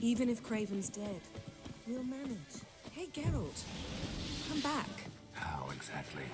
Even if Craven's dead, we'll manage. Hey, Geralt, come back. How exactly?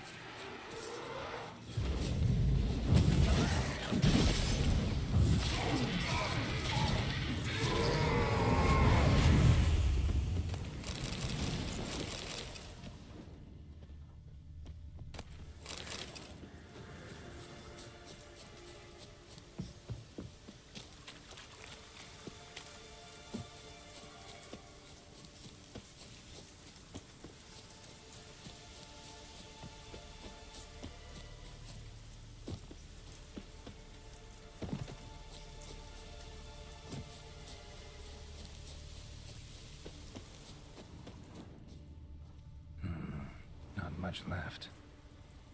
Not much left.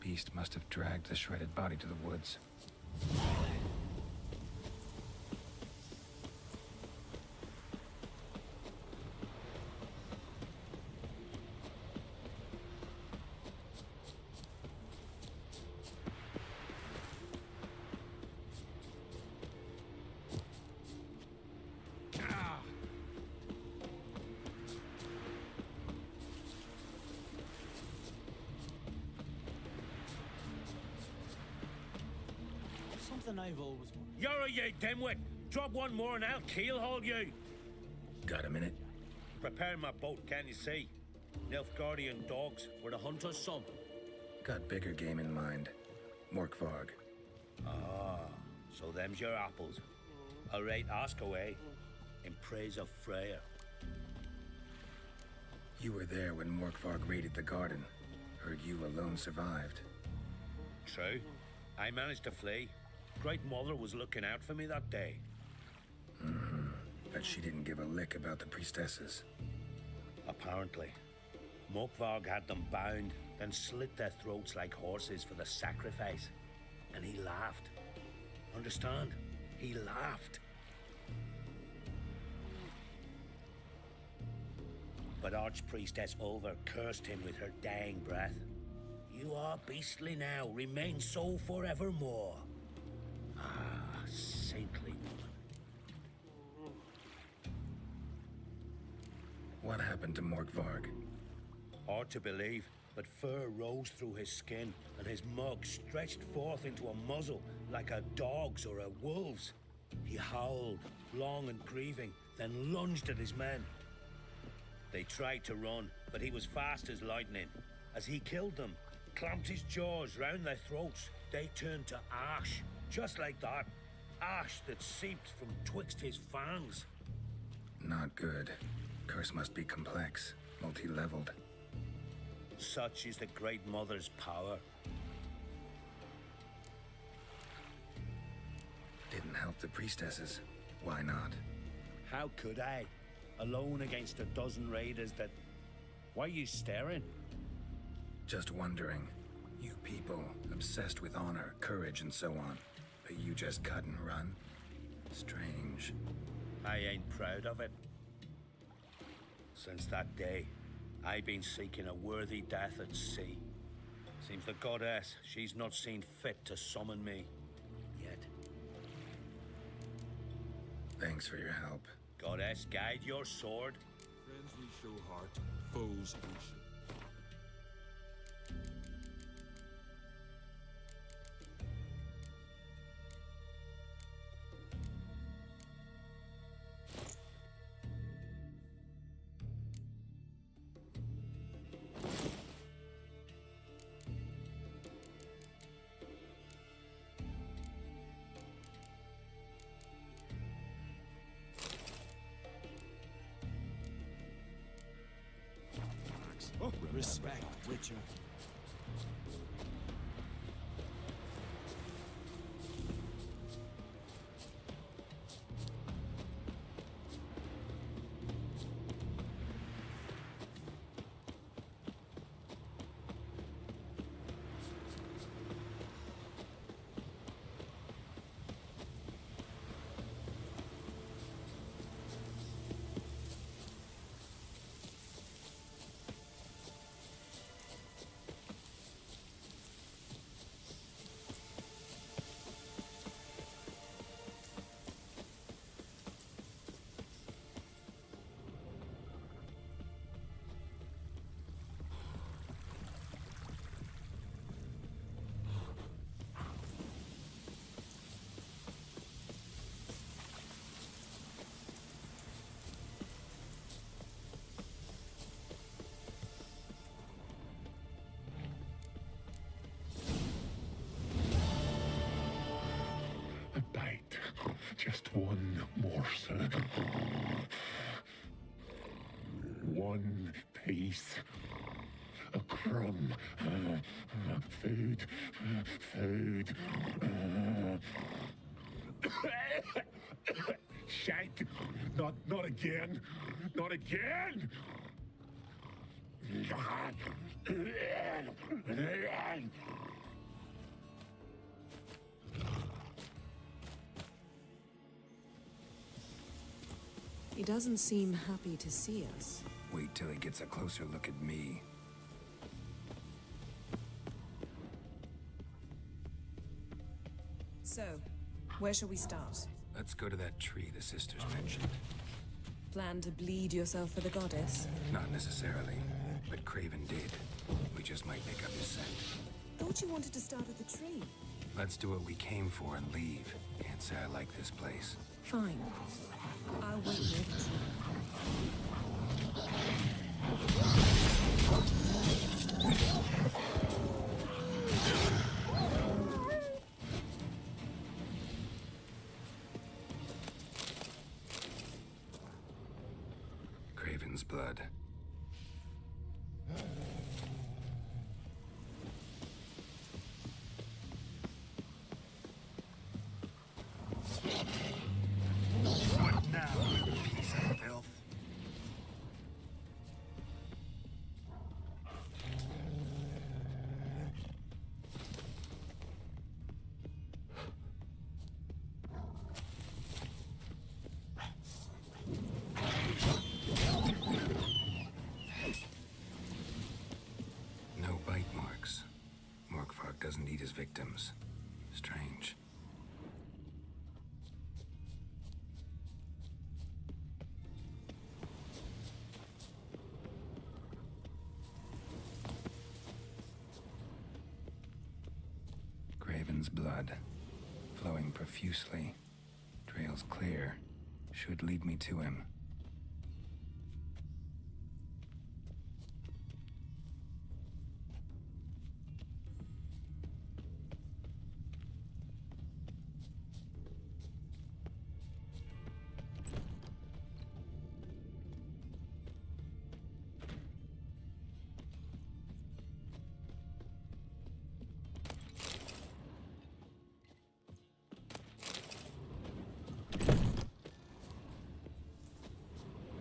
Beast must have dragged the shredded body to the woods. Something I've always wanted. You're a you dimwit! Drop one more and I'll keelhaul you! Got a minute? Prepare my boat, can you see? Nilfgaardian dogs were the hunter's son. Got bigger game in mind. Morkvarg. Ah, so them's your apples. All right, ask away. In praise of Freya. You were there when Morkvarg raided the garden. Heard you alone survived. True. I managed to flee. Great Mother was looking out for me that day. But she didn't give a lick about the priestesses. Apparently. Morkvarg had them bound, then slit their throats like horses for the sacrifice. And he laughed. Understand? He laughed. But Archpriestess Ulver cursed him with her dying breath. You are beastly now, remain so forevermore. Ah, saintly woman. What happened to Morkvarg? Hard to believe, but fur rose through his skin, and his mug stretched forth into a muzzle like a dog's or a wolf's. He howled, long and grieving, then lunged at his men. They tried to run, but he was fast as lightning. As he killed them, clamped his jaws round their throats, they turned to ash, just like that. Ash that seeped from twixt his fangs. Not good. Curse must be complex, multi-leveled. Such is the Great Mother's power. Didn't help the priestesses. Why not? How could I? Alone against a dozen raiders that... Why are you staring? Just wondering. You people, obsessed with honor, courage, and so on. But you just cut and run? Strange. I ain't proud of it. Since that day, I've been seeking a worthy death at sea. Seems the goddess, she's not seen fit to summon me. Yet. Thanks for your help. Goddess, guide your sword. Friends we show heart, foes we show. Respect, Witcher. Just one morsel. One piece. A crumb. Food. Food. Shite. Not again. Not again. He doesn't seem happy to see us. Wait till he gets a closer look at me. So, where shall we start? Let's go to that tree the sisters mentioned. Plan to bleed yourself for the goddess? Not necessarily, but Craven did. We just might pick up his scent. Thought you wanted to start at the tree. Let's do what we came for and leave. Can't say I like this place. Fine. I'll wait near the tree. Craven's blood. What now, you piece of filth? No bite marks. Morkvark doesn't eat his victims. Strange. Craven's blood, flowing profusely. Trails clear. Should lead me to him.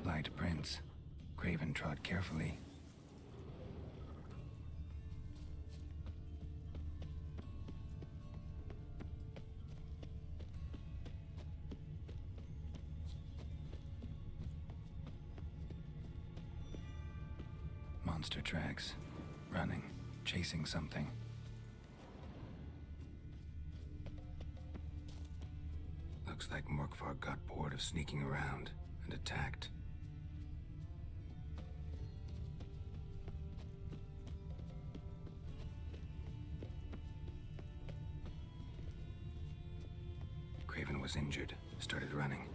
Light prints. Craven trod carefully. Monster tracks. Running. Chasing something. Looks like Morkvark got bored of sneaking around and attacked. Craven was injured, started running.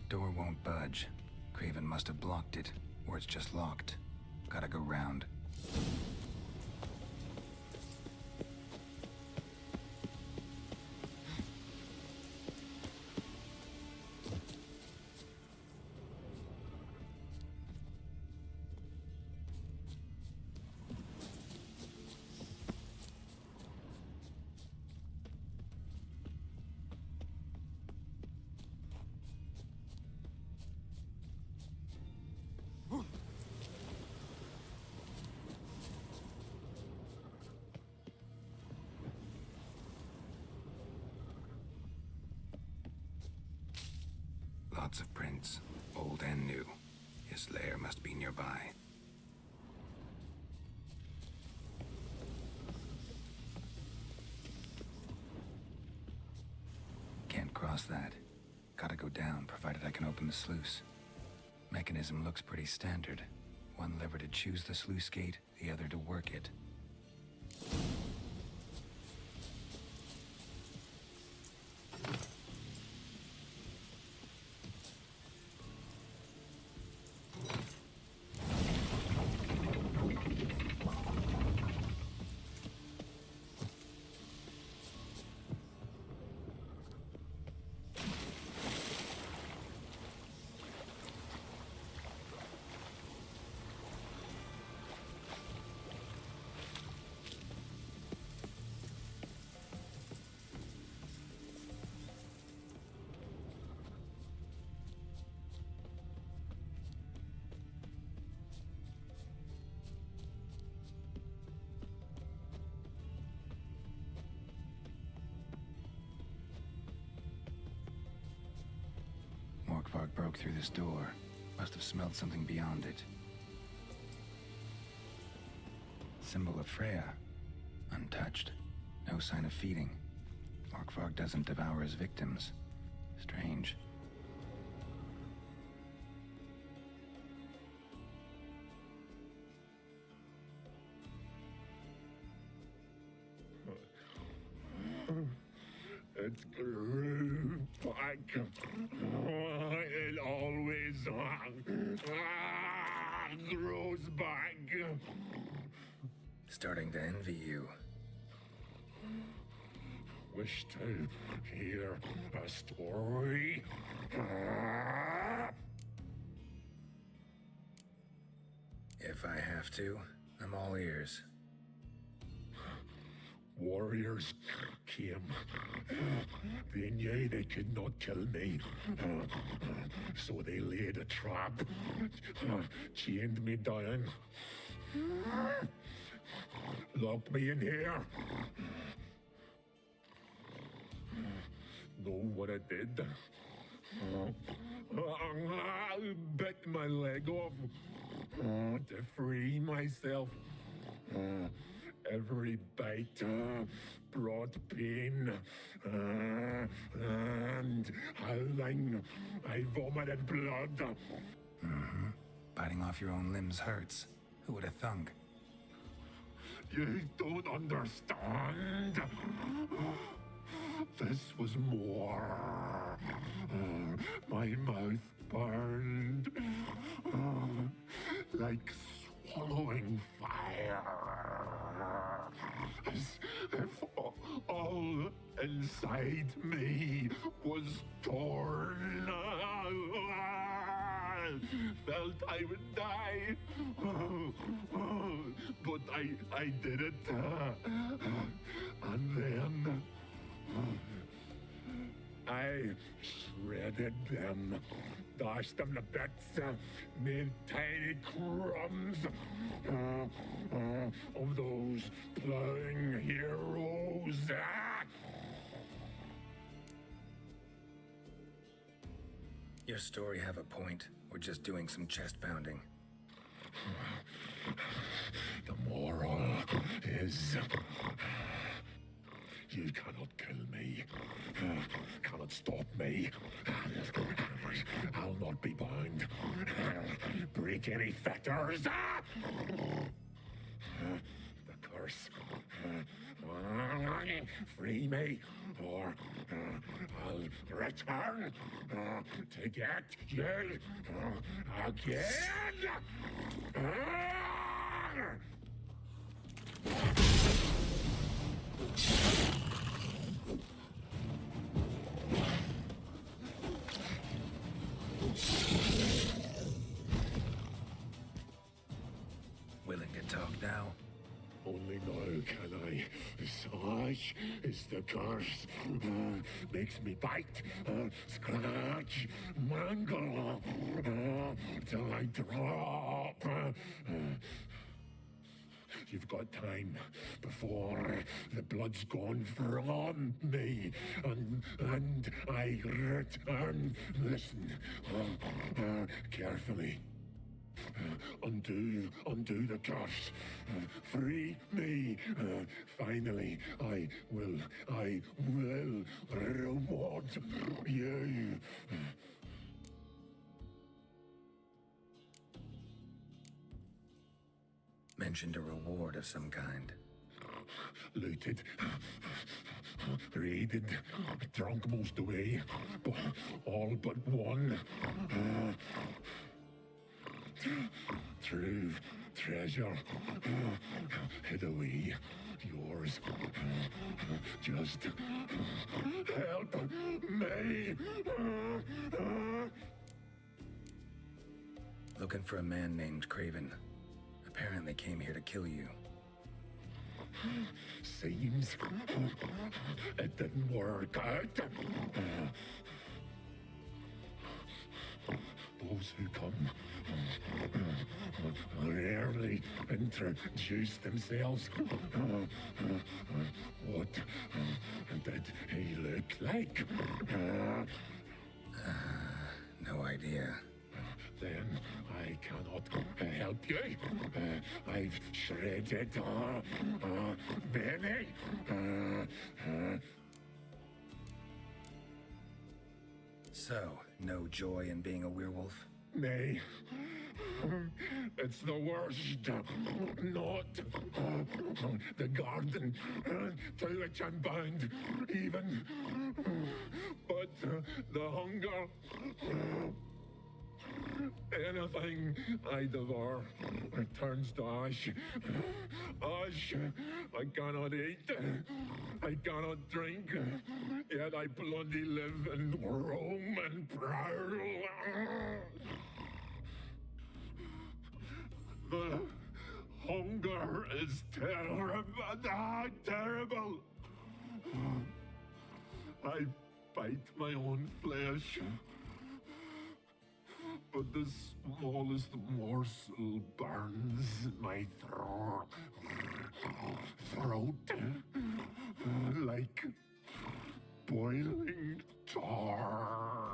Door won't budge. Craven must have blocked it, or it's just locked. Gotta go round. Lots of prints, old and new. His lair must be nearby. Can't cross that. Gotta go down, provided I can open the sluice. Mechanism looks pretty standard. One lever to choose the sluice gate, the other to work it. Morkvog broke through this door. Must have smelled something beyond it. Symbol of Freya. Untouched. No sign of feeding. Morkvog doesn't devour his victims. Strange. It grew back. It always grows back. Starting to envy you. Wish to hear a story? If I have to, I'm all ears. Warriors came. They knew they could not kill me. So they laid a trap. Chained me down. Locked me in here. Know what I did? I bit my leg off to free myself. Every bite brought pain, and howling, I vomited blood. Biting off your own limbs hurts. Who would have thunk? You don't understand. This was more. My mouth burned like swallowing fire. As if all inside me was torn. Felt I would die. But I did it. And then I shredded them, dashed them to bits, made tiny crumbs of those plowing heroes. Your story have a point. We're just doing some chest pounding. The moral is you cannot kill me, cannot stop me. I'll not be bound, break any fetters. The curse. Free me, or I'll return to get you again. Willing to talk now? Only now can I. Such is the curse. Makes me bite, scratch, mangle, till I drop. You've got time before the blood's gone from me, and I return. Listen, carefully. Undo the curse. Free me. Finally, I will reward you. Mentioned a reward of some kind. Looted, raided, drunk most away, all but one. True treasure hid away. Yours. Just help me. Looking for a man named Craven. Apparently came here to kill you. Seems it didn't work out. Those who come rarely introduce themselves. What did he look like? No idea. Then I cannot help you. I've shredded many. So, no joy in being a werewolf? Nay. It's the worst. Not the garden to which I'm bound, even. But the hunger. Anything I devour turns to ash. Ash. I cannot eat. I cannot drink. Yet I bloody live and roam and prowl. The hunger is terrible. I bite my own flesh. But the smallest morsel burns my throat like boiling tar.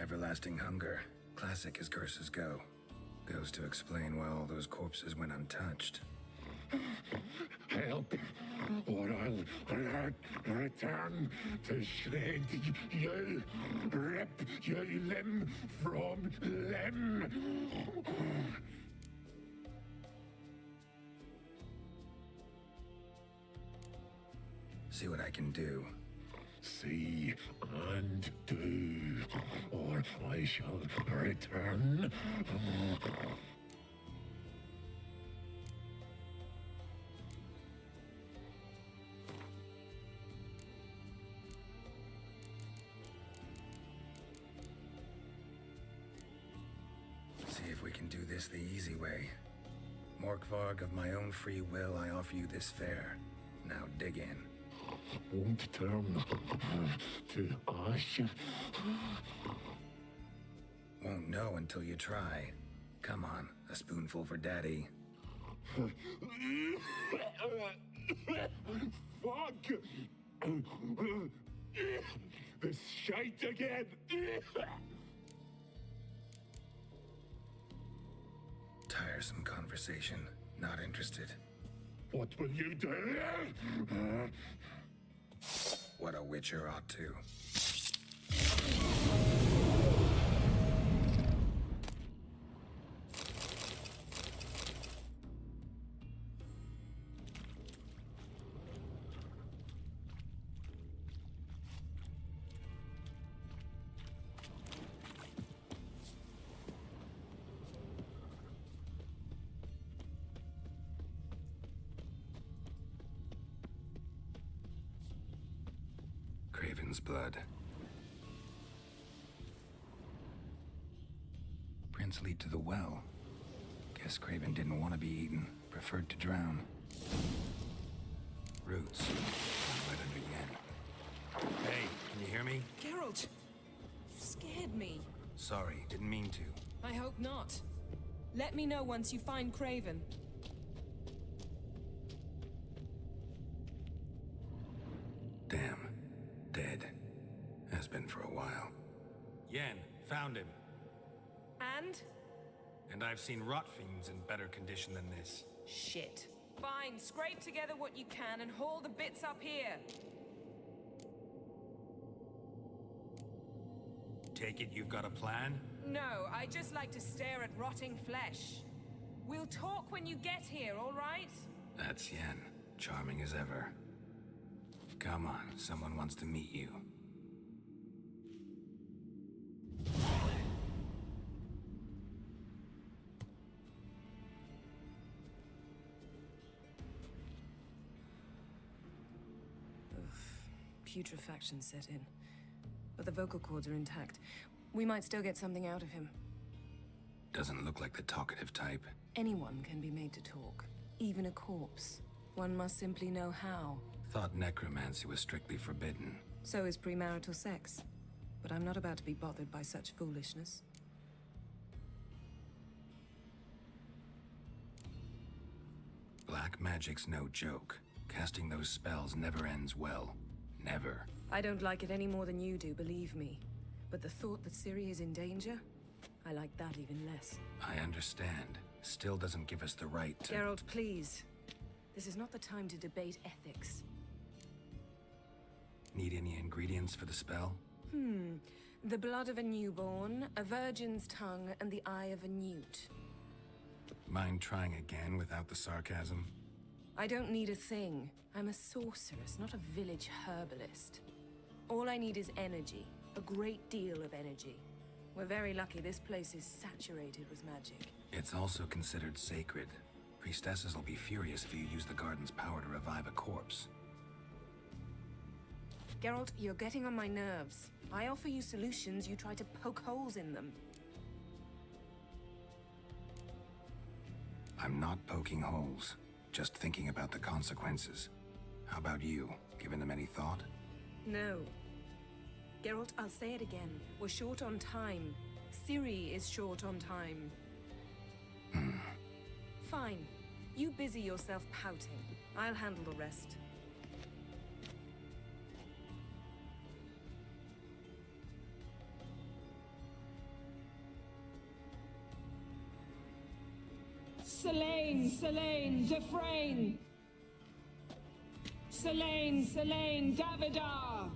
Everlasting hunger. Classic as curses go. Goes to explain why all those corpses went untouched. Help, or I'll return to shred you, rip you limb from limb. See what I can do. See and do, or I shall return. See if we can do this the easy way. Morkvarg, of my own free will, I offer you this fare. Now dig in. Won't turn to ash. Won't know until you try. Come on, a spoonful for Daddy. Fuck! This shite again! Tiresome conversation. Not interested. What will you do? What a witcher ought to. Craven's blood. Prince lead to the well. Guess Craven didn't want to be eaten. Preferred to drown. Roots. Where to begin? Hey, can you hear me? Geralt! You scared me. Sorry, didn't mean to. I hope not. Let me know once you find Craven. Damn. Dead. Has been for a while. Yen, found him. And? And I've seen rot fiends in better condition than this. Shit. Fine, scrape together what you can and haul the bits up here. Take it you've got a plan? No, I just like to stare at rotting flesh. We'll talk when you get here, all right? That's Yen. Charming as ever. Come on, someone wants to meet you. Putrefaction set in. But the vocal cords are intact. We might still get something out of him. Doesn't look like the talkative type. Anyone can be made to talk. Even a corpse. One must simply know how. Thought necromancy was strictly forbidden. So is premarital sex. But I'm not about to be bothered by such foolishness. Black magic's no joke. Casting those spells never ends well. Never. I don't like it any more than you do, believe me. But the thought that Ciri is in danger? I like that even less. I understand. Still doesn't give us the right to... Geralt, please. This is not the time to debate ethics. Need any ingredients for the spell? The blood of a newborn, a virgin's tongue, and the eye of a newt. Mind trying again without the sarcasm? I don't need a thing. I'm a sorceress, not a village herbalist. All I need is energy. A great deal of energy. We're very lucky this place is saturated with magic. It's also considered sacred. Priestesses will be furious if you use the garden's power to revive a corpse. Geralt, you're getting on my nerves. I offer you solutions, you try to poke holes in them. I'm not poking holes. Just thinking about the consequences. How about you? Given them any thought? No. Geralt, I'll say it again. We're short on time. Ciri is short on time. Fine. You busy yourself pouting. I'll handle the rest. Selene, Defrain! Selene, Davidar!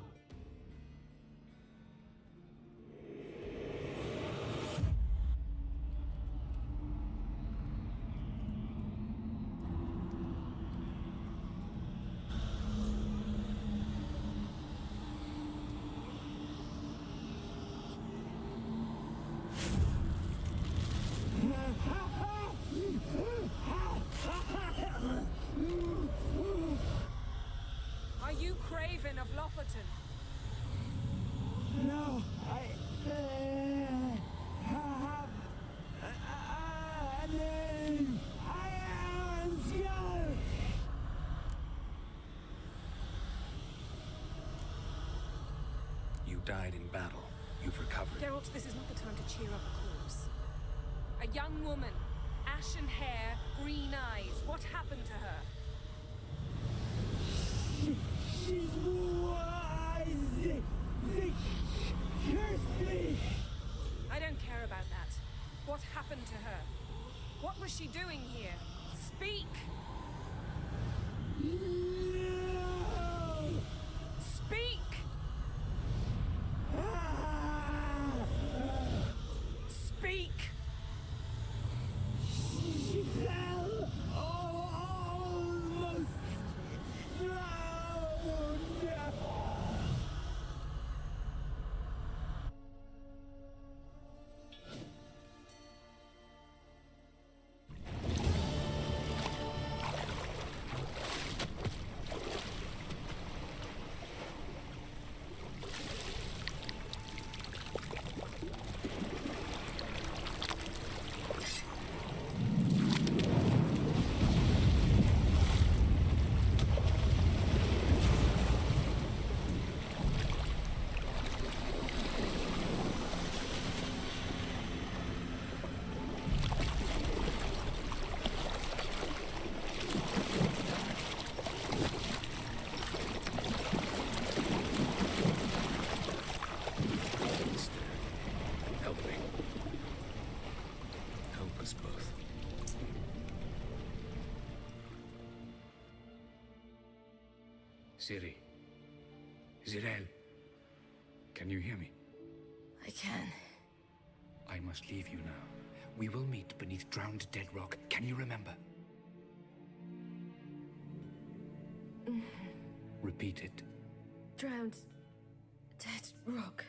Are you Craven of Lofoten? No, I have a name. I am Skull. You died in battle. You've recovered. Geralt, this is not the time to cheer up a corpse. A young woman. Ashen hair, green eyes. What happened to her? She's wise. They cursed me. I don't care about that. What happened to her? What was she doing here? Speak! No. Speak! Speak! She fell almost drowned. Help me. Help us both. Ciri. Zirel. Can you hear me? I can. I must leave you now. We will meet beneath drowned dead rock. Can you remember? Repeat it. Drowned. Dead rock.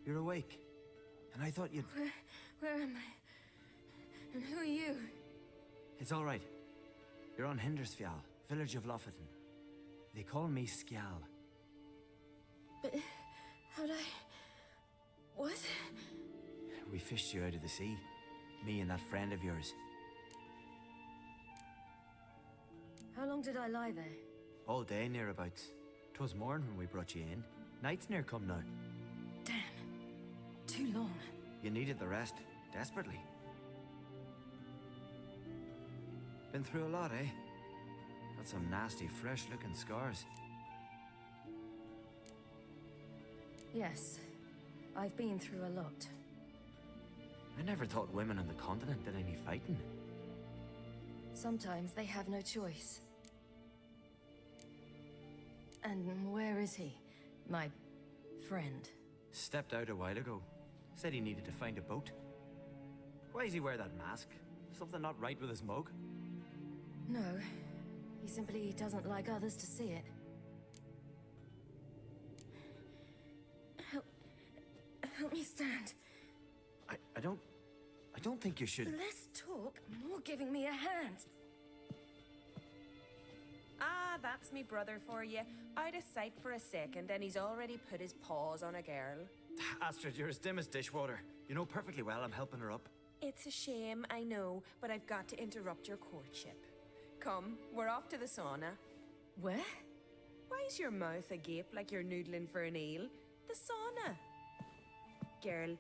You're awake. And I thought you'd... Where am I? And who are you? It's all right. You're on Hindersfjall, village of Lofoten. They call me Skjal. But how'd I... What? We fished you out of the sea. Me and that friend of yours. How long did I lie there? All day nearabouts. 'Twas morn when we brought you in. Night's near come now. Damn. Too long. You needed the rest, desperately. Been through a lot, eh? Got some nasty, fresh-looking scars. Yes. I've been through a lot. I never thought women on the continent did any fighting. Sometimes they have no choice. And where is he? My friend. Stepped out a while ago. Said he needed to find a boat. Why does he wear that mask? Something not right with his mug? No. He simply doesn't like others to see it. Help me stand. I don't think you should... Less talk, more giving me a hand. Ah, that's me brother for you. Out of sight for a second, and he's already put his paws on a girl. Astrid, you're as dim as dishwater. You know perfectly well I'm helping her up. It's a shame, I know, but I've got to interrupt your courtship. Come, we're off to the sauna. Where? Why is your mouth agape like you're noodling for an eel? The sauna. Girl,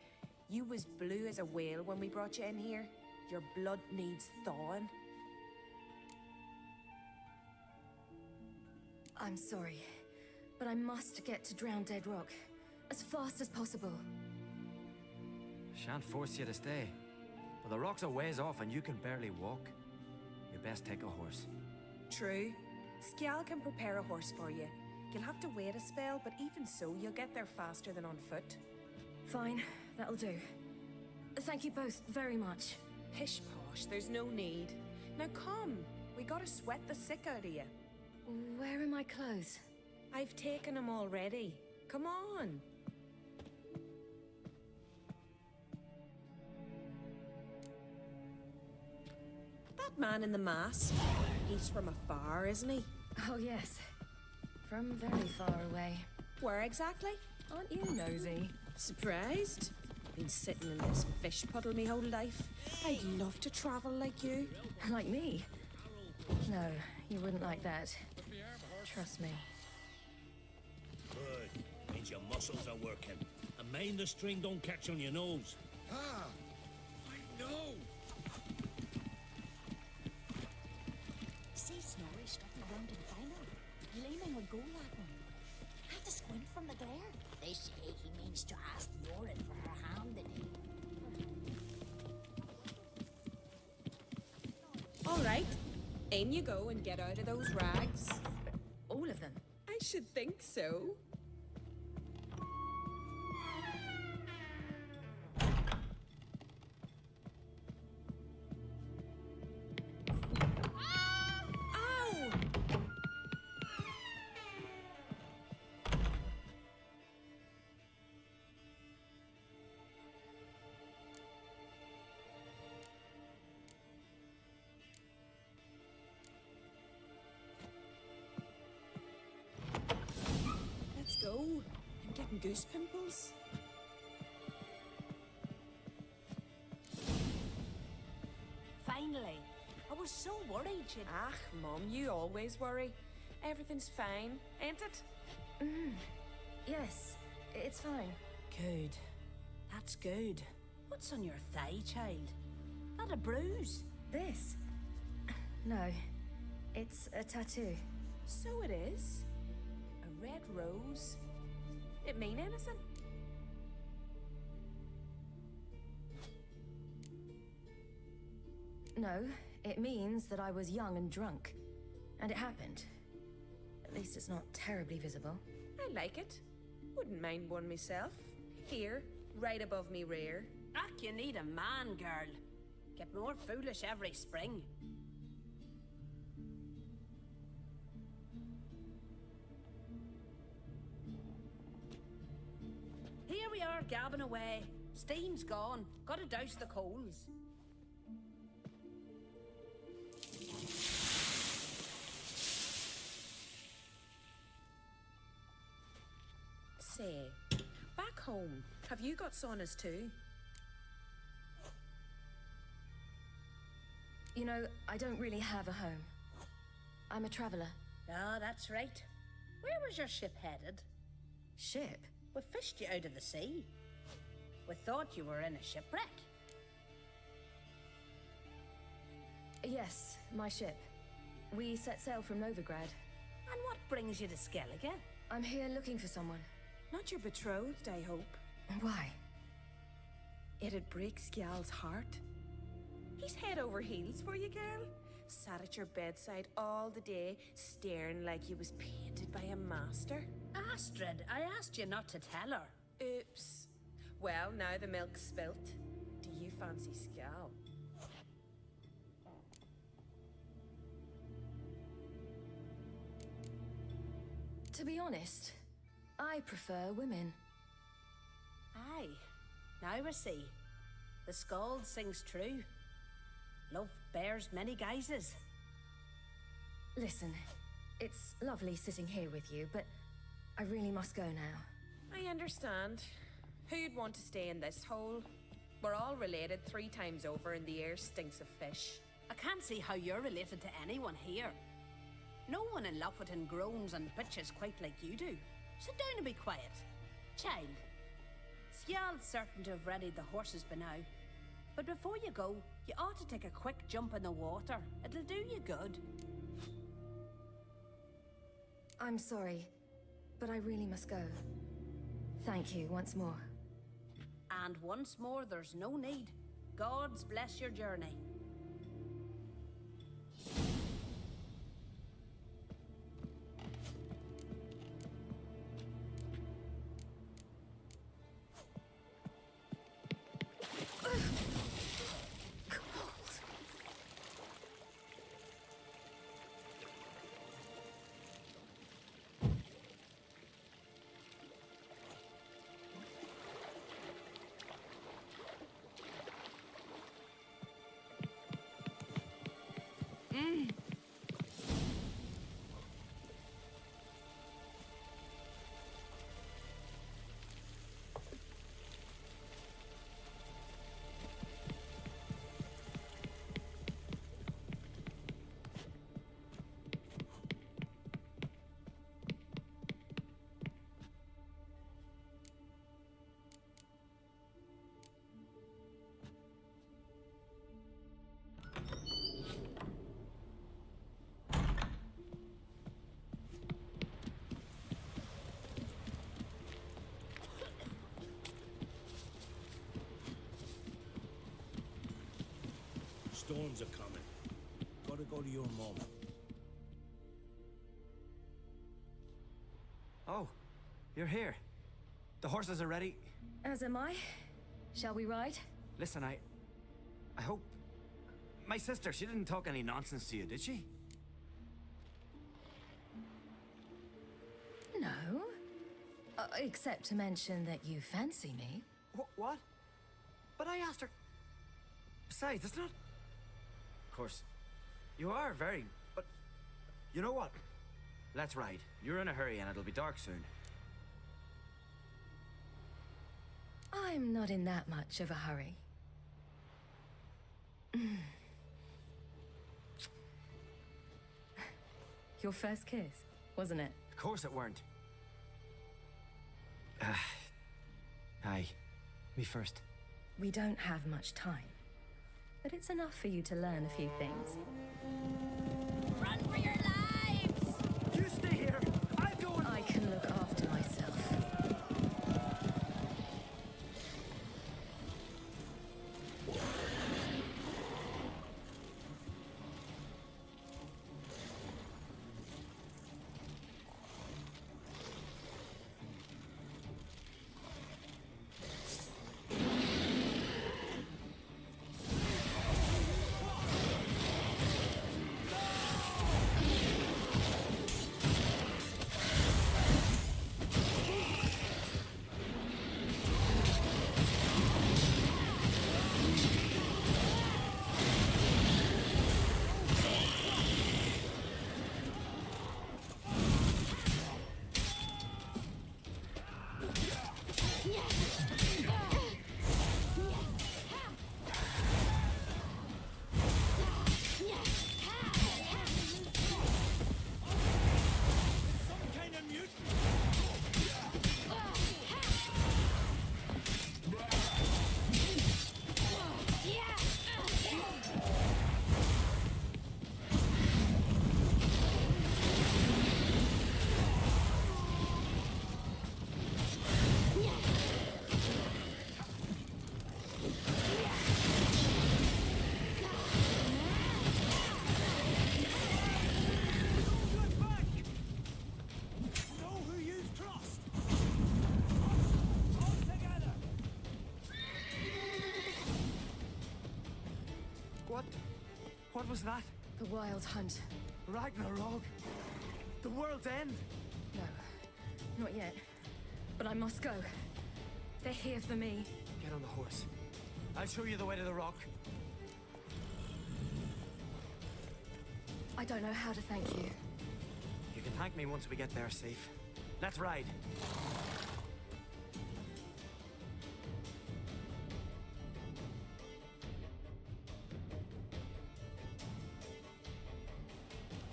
you was blue as a whale when we brought you in here. Your blood needs thawing. I'm sorry, but I must get to Drowned Dead Rock as fast as possible. Shan't force you to stay. But the rock's a ways off and you can barely walk. You best take a horse. True. Skjal can prepare a horse for you. You'll have to wait a spell, but even so, you'll get there faster than on foot. Fine, that'll do. Thank you both very much. Pish posh, there's no need. Now come, we gotta sweat the sick out of you. Where are my clothes? I've taken them already. Come on. That man in the mask, he's from afar, isn't he? Oh yes, from very far away. Where exactly? Aren't you nosy? Surprised? Been sitting in this fish puddle me whole life. I'd love to travel like you. Like me? No, you wouldn't like that. Trust me. Good. Means your muscles are working. And mind the string don't catch on your nose. Ah! I know! See Snorri strutting around in final. Gleaming with gold at him. Had to squint from the glare. They say he means to ask Norin for her hand today. All right. In you go and get out of those rags. All of them? I should think so. Ow! Let's go. I'm getting goose pimples. Finally. I was so worried she'd... Ach, Mum, you always worry. Everything's fine, ain't it? Yes, it's fine. Good. That's good. What's on your thigh, child? Not a bruise? This? No, it's a tattoo. So it is. A red rose. It mean anything? No, it means that I was young and drunk. And it happened. At least it's not terribly visible. I like it. Wouldn't mind one myself. Here, right above me rear. Ach, you need a man, girl. Get more foolish every spring. Here we are, gabbing away. Steam's gone. Gotta douse the coals. Say, back home, have you got saunas too? You know, I don't really have a home. I'm a traveler. Ah, that's right. Where was your ship headed? Ship? We fished you out of the sea. We thought you were in a shipwreck. Yes, my ship. We set sail from Novigrad. And what brings you to Skellige? I'm here looking for someone. Not your betrothed, I hope. Why? It'd break Skjal's heart. He's head over heels for you, girl. Sat at your bedside all the day, staring like he was painted by a master. Astrid, I asked you not to tell her. Oops. Well, now the milk's spilt. Do you fancy Skjal? To be honest, I prefer women. Aye. Now I see. The Skald sings true. Love bears many guises. Listen, it's lovely sitting here with you, but I really must go now. I understand. Who'd want to stay in this hole? We're all related 3 times over and the air stinks of fish. I can't see how you're related to anyone here. No one in Lofoten groans and bitches quite like you do. Sit down and be quiet. Child, Skjald's certain to have readied the horses by now. But before you go, you ought to take a quick jump in the water. It'll do you good. I'm sorry, but I really must go. Thank you once more. And once more, there's no need. Gods bless your journey. Storms are coming. Gotta go to your mum. Oh, you're here. The horses are ready. As am I. Shall we ride? Listen, I hope... My sister, she didn't talk any nonsense to you, did she? No. Except to mention that you fancy me. What? But I asked her... Besides, it's not... Of course, you are very... But... You know what? Let's ride. You're in a hurry and it'll be dark soon. I'm not in that much of a hurry. Your first kiss, wasn't it? Of course it weren't. Aye. Me first. We don't have much time. But it's enough for you to learn a few things. Run for your lives! You stay here! I'm going... I can look after myself. What was that? The Wild Hunt. Ragnarok? The world's end? No, not yet. But I must go. They're here for me. Get on the horse. I'll show you the way to the rock. I don't know how to thank you. You can thank me once we get there safe. Let's ride.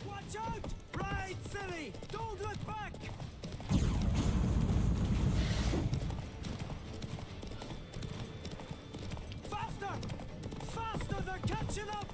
Watch out! Ride, Ciri! Don't look back! Faster! Faster! They're catching up!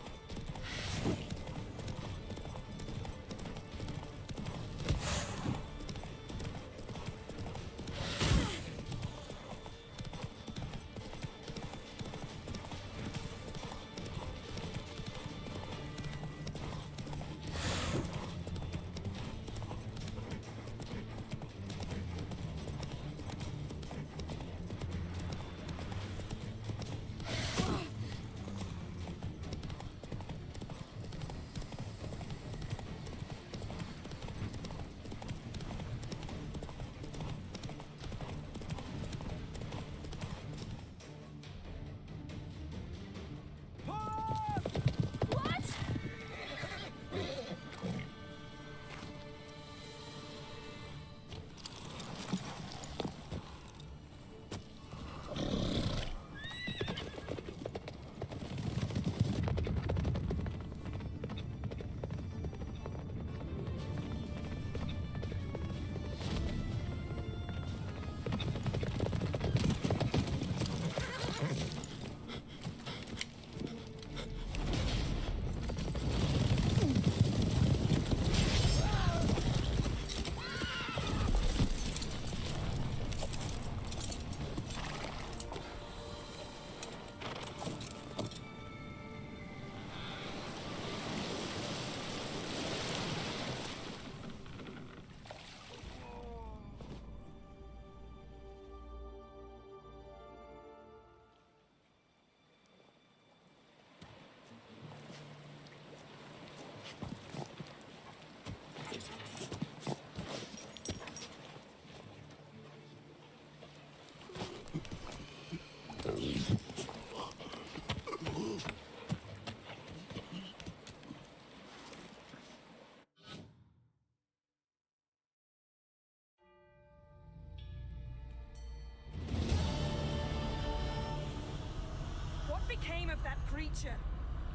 What became of that creature?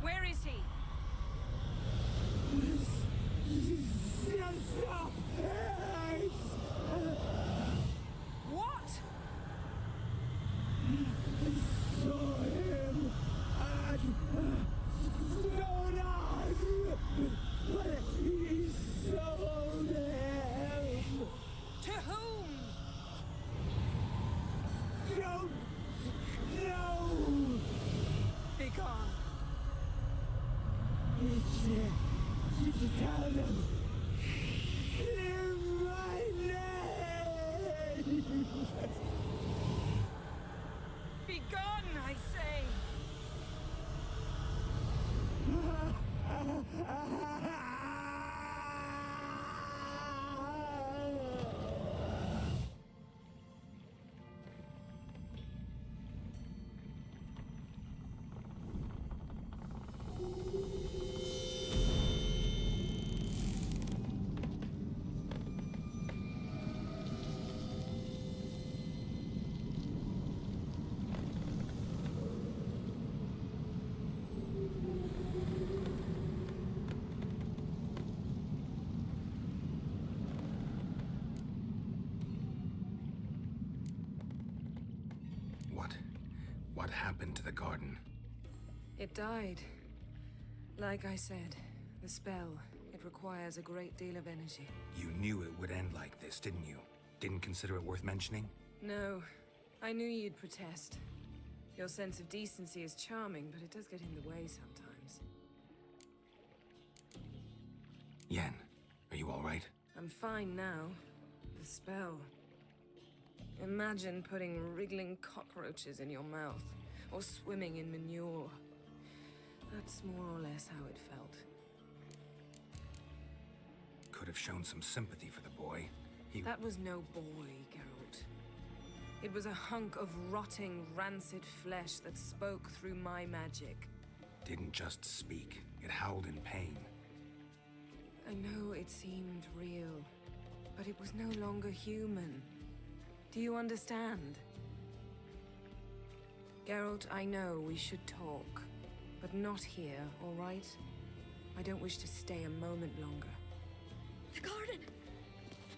Where is he? What? Saw him at Stonan, but he sold him. To whom? Don't know. Be gone. Tell them. Clear my name. Be gone, I say. What happened to the garden? It died. Like I said, the spell, it requires a great deal of energy. You knew it would end like this, didn't you? Didn't consider it worth mentioning? No, I knew you'd protest. Your sense of decency is charming, but it does get in the way sometimes. Yen, are you all right? I'm fine now. The spell. Imagine putting wriggling cockroaches in your mouth, or swimming in manure. That's more or less how it felt. Could have shown some sympathy for the boy. That was no boy, Geralt. It was a hunk of rotting, rancid flesh that spoke through my magic. Didn't just speak. It howled in pain. I know it seemed real, but it was no longer human. Do you understand? Geralt, I know we should talk, but not here, all right? I don't wish to stay a moment longer. The garden!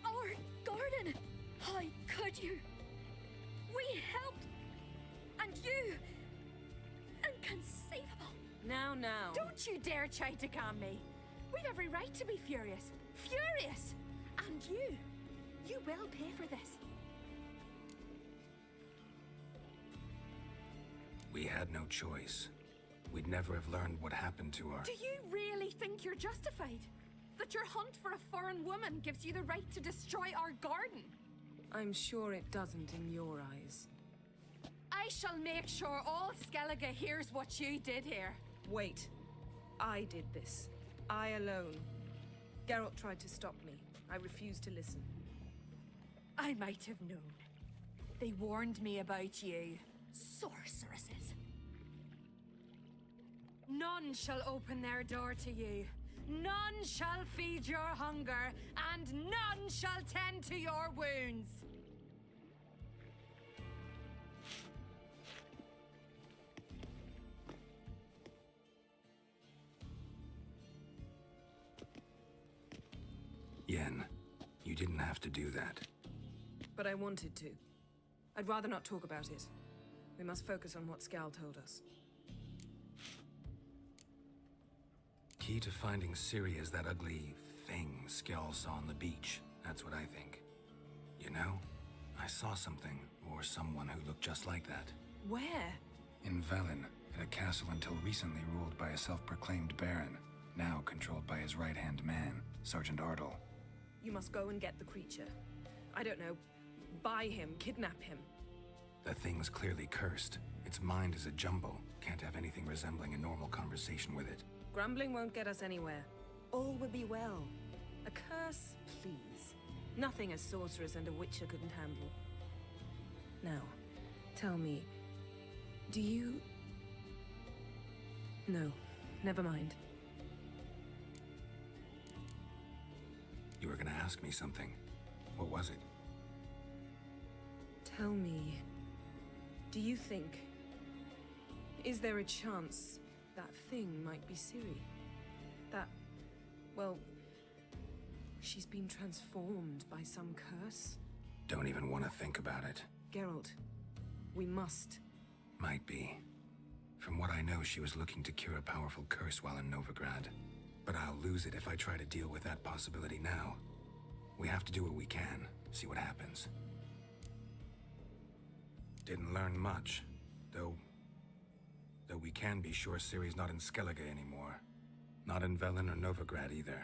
Our garden! How could you? We helped! And you! Inconceivable! Now. Don't you dare try to calm me. We've every right to be furious. Furious! And you will pay for this. We had no choice. We'd never have learned what happened to her. Do you really think you're justified? That your hunt for a foreign woman gives you the right to destroy our garden? I'm sure it doesn't in your eyes. I shall make sure all Skellige hears what you did here. Wait. I did this. I alone. Geralt tried to stop me. I refused to listen. I might have known. They warned me about you. Sorceresses. None shall open their door to you. None shall feed your hunger, and none shall tend to your wounds. Yen, you didn't have to do that. But I wanted to. I'd rather not talk about it. We must focus on what Scal told us. Key to finding Ciri is that ugly thing Skell saw on the beach. That's what I think. You know, I saw something, or someone who looked just like that. Where? In Velen, at a castle until recently ruled by a self-proclaimed baron, now controlled by his right-hand man, Sergeant Ardle. You must go and get the creature. I don't know, buy him, kidnap him. The thing's clearly cursed. Its mind is a jumble. Can't have anything resembling a normal conversation with it. Grumbling won't get us anywhere. All will be well. A curse, please. Nothing a sorceress and a witcher couldn't handle. Now, tell me, do you... No, never mind. You were gonna ask me something. What was it? Tell me, do you think... Is there a chance that thing might be Ciri? That... well... she's been transformed by some curse? Don't even want to think about it. Geralt, we must. Might be. From what I know, she was looking to cure a powerful curse while in Novigrad. But I'll lose it if I try to deal with that possibility now. We have to do what we can, see what happens. Didn't learn much, though we can be sure Ciri's not in Skellige anymore. Not in Velen or Novigrad either.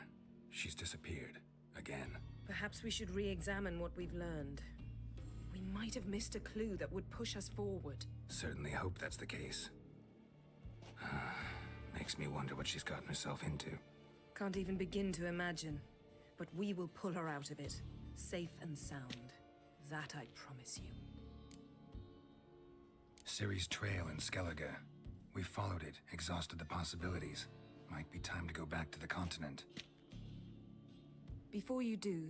She's disappeared. Again. Perhaps we should re-examine what we've learned. We might have missed a clue that would push us forward. Certainly hope that's the case. Makes me wonder what she's gotten herself into. Can't even begin to imagine. But we will pull her out of it. Safe and sound. That I promise you. Ciri's trail in Skellige. We followed it, exhausted the possibilities. Might be time to go back to the continent. Before you do,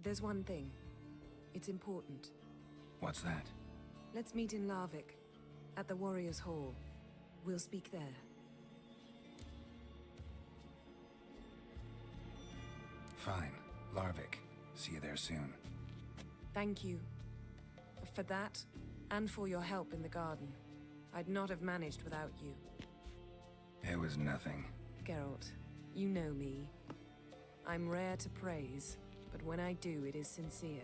there's one thing. It's important. What's that? Let's meet in Larvik, at the Warriors' Hall. We'll speak there. Fine. Larvik. See you there soon. Thank you. For that, and for your help in the garden. I'd not have managed without you. It was nothing. Geralt, you know me. I'm rare to praise, but when I do, it is sincere.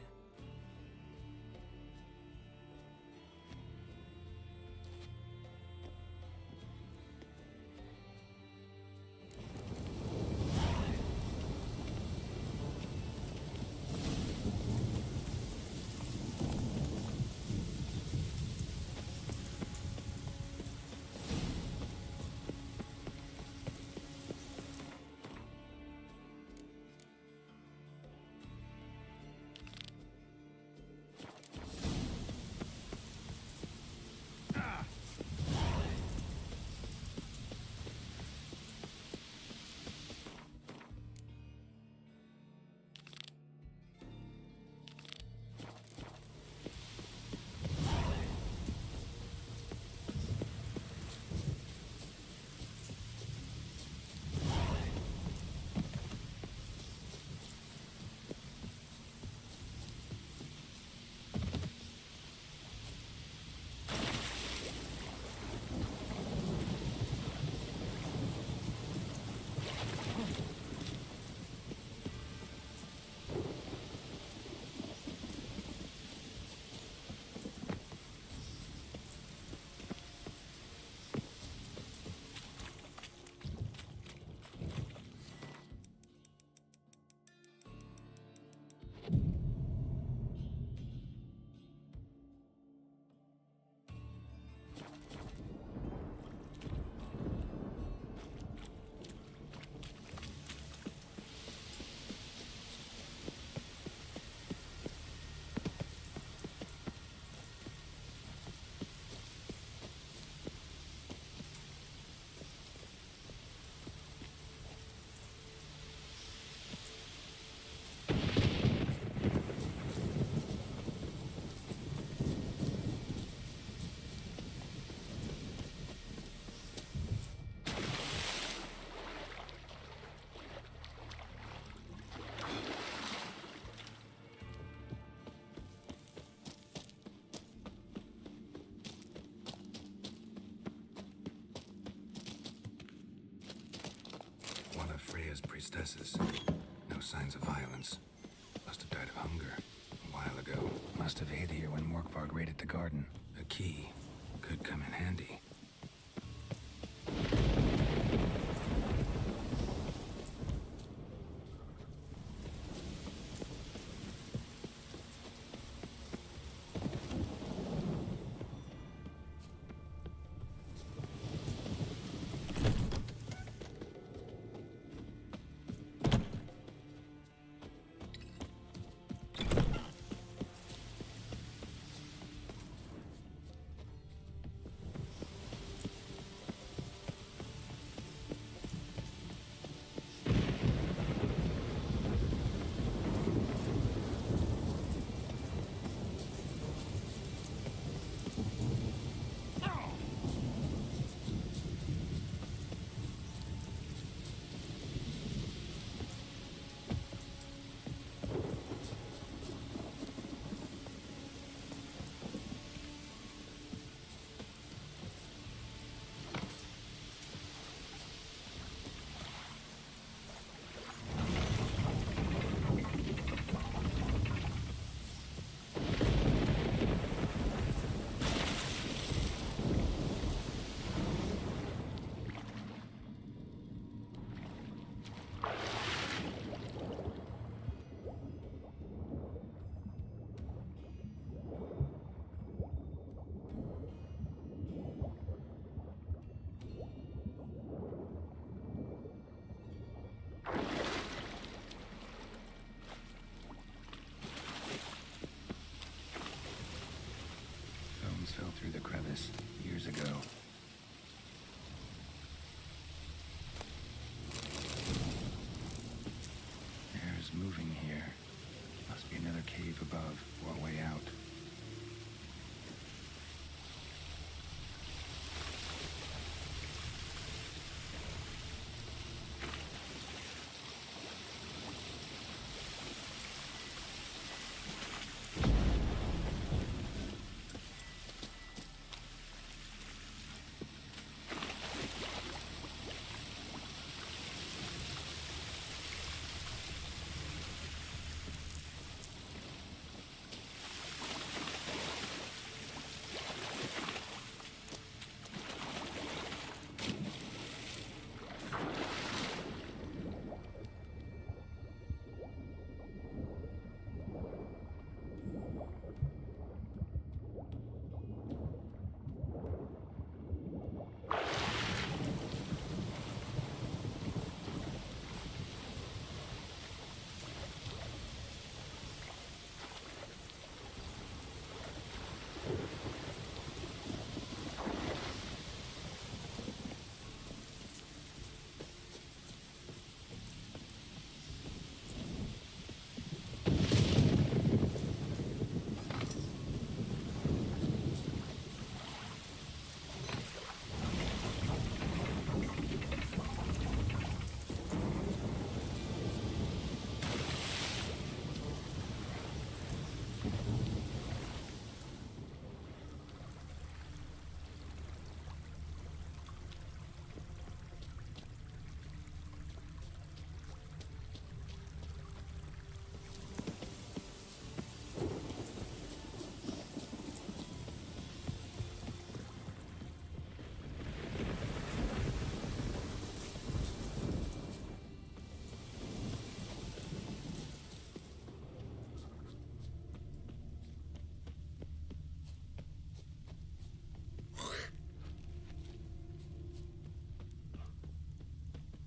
as priestesses. No signs of violence. Must have died of hunger a while ago. Must have hid here when Morkvarg raided the garden. A key could come in handy. Fell through the crevice years ago. Air's moving here. Must be another cave above or a way out.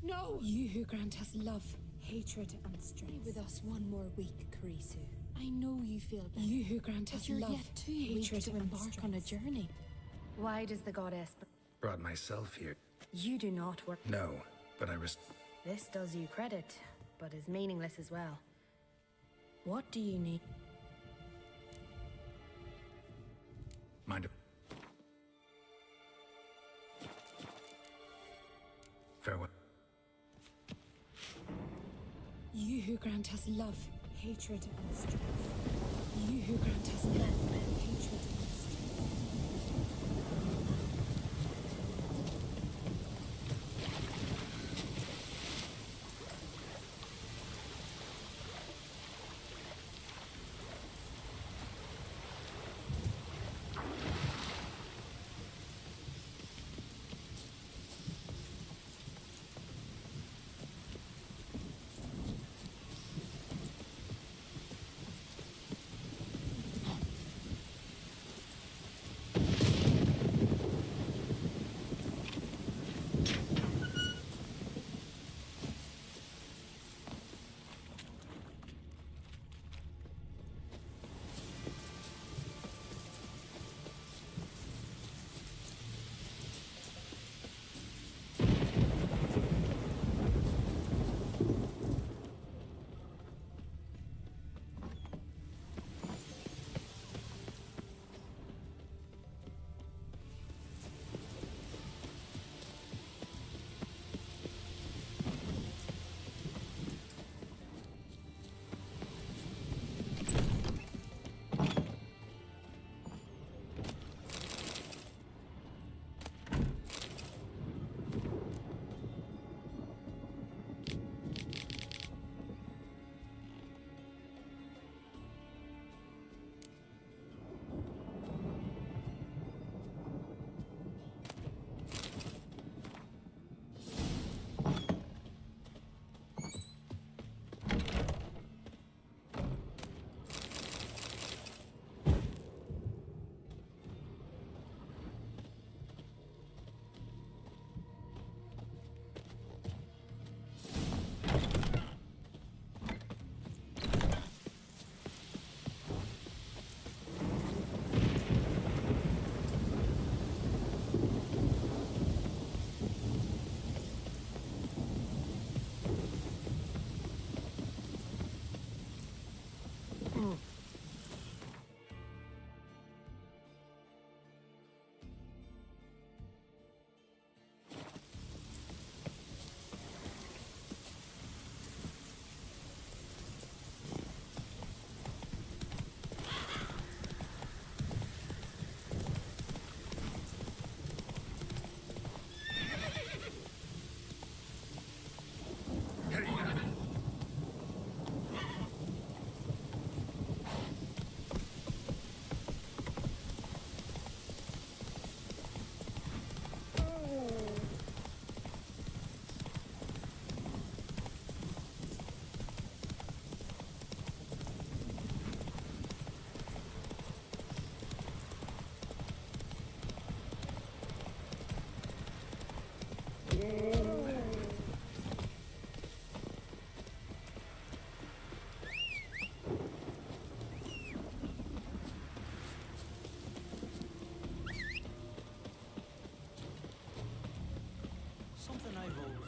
No! You who grant us love, hatred, and strength. Stay with us one more week, Carisu. I know you feel better. You who grant us you're love, yet too hatred, weak to and embark on a journey. Why does the goddess... Brought myself here. You do not work... No, but This does you credit, but is meaningless as well. What do you need? Mind it. Farewell. You who grant us love, hatred, and strength. You who grant us love, hatred, and strength.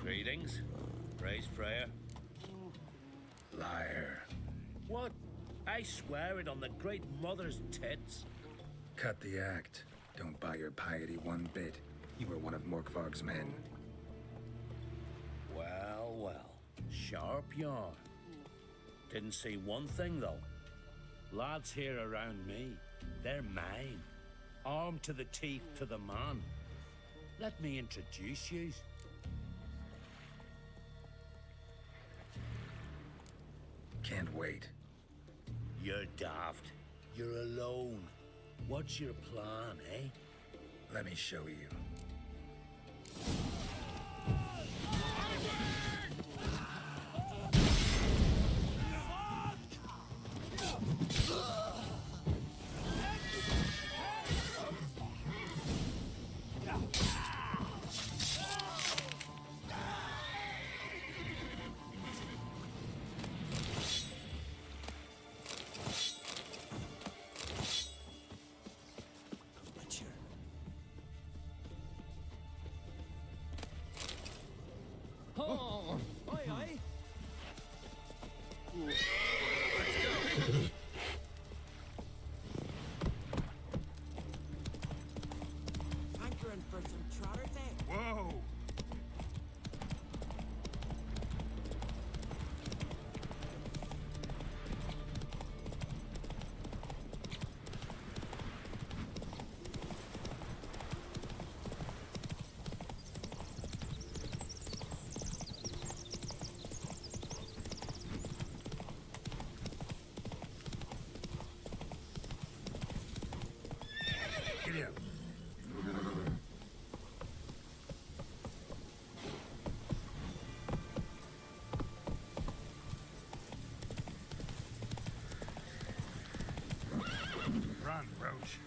Greetings. Praise Freya. Liar. What? I swear it on the Great Mother's tits. Cut the act. Don't buy your piety one bit. You were one of Morkvarg's men. Well, well. Sharp yarn. Didn't see one thing, though. Lads here around me, they're mine. Armed to the teeth to the man. Let me introduce you. Can't wait. You're daft. You're alone. What's your plan, eh? Let me show you. Hankering for some trotter there. Whoa! Giddy up. Run, Roach.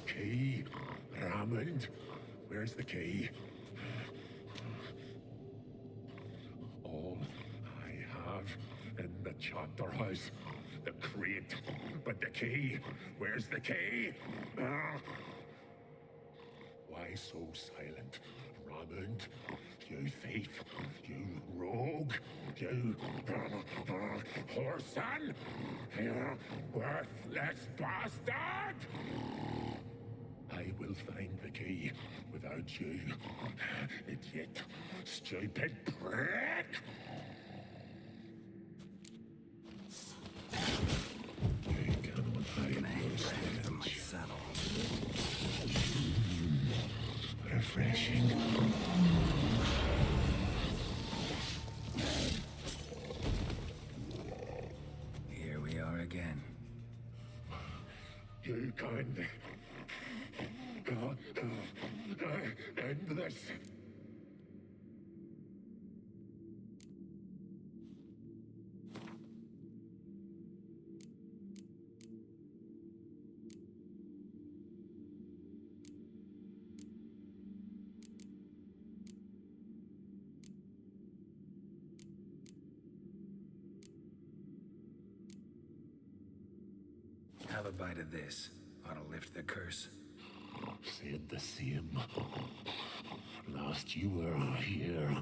Key. Raymond. Where's the key? All I have in the chapter house. The crate. But the key. Where's the key? Why so silent, Raymond? You thief. You rogue. You whoreson. You worthless bastard! I will find the key without you, idiot, stupid prick! I cannot hide those from my saddle. Refreshing. Here we are again. You can't end this. Have a bite of this. Ought to lift the curse. Said the same. Last you were here.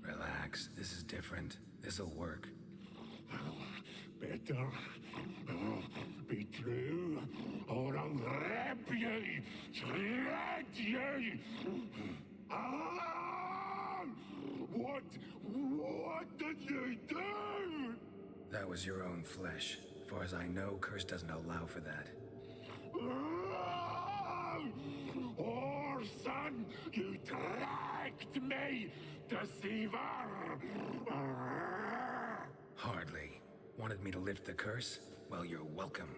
Relax. This is different. This'll work. Better be true, or I'll rip you, shred you. Ah! What did you do? That was your own flesh. Far as I know, Curse doesn't allow for that. Oh, son, you tricked me, deceiver! Hardly. Wanted me to lift the curse? Well, you're welcome.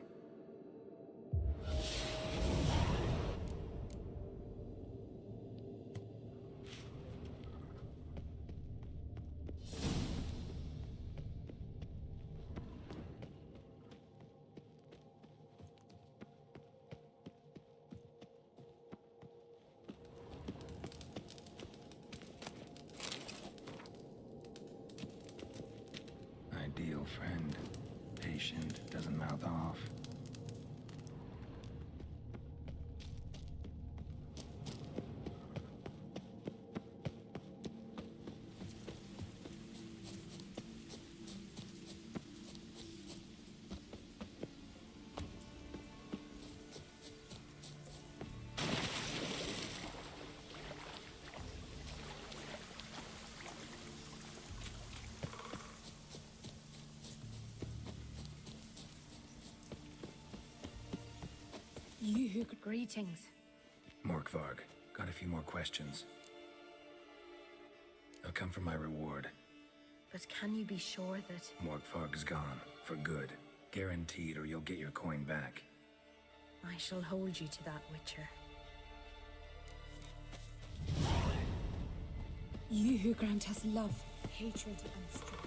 Ideal friend. Patient, doesn't mouth off. You who could greetings. Morkvarg, got a few more questions. They'll come for my reward. But can you be sure that... Morkvarg's gone, for good. Guaranteed, or you'll get your coin back. I shall hold you to that, Witcher. You who grant us love, hatred, and strength.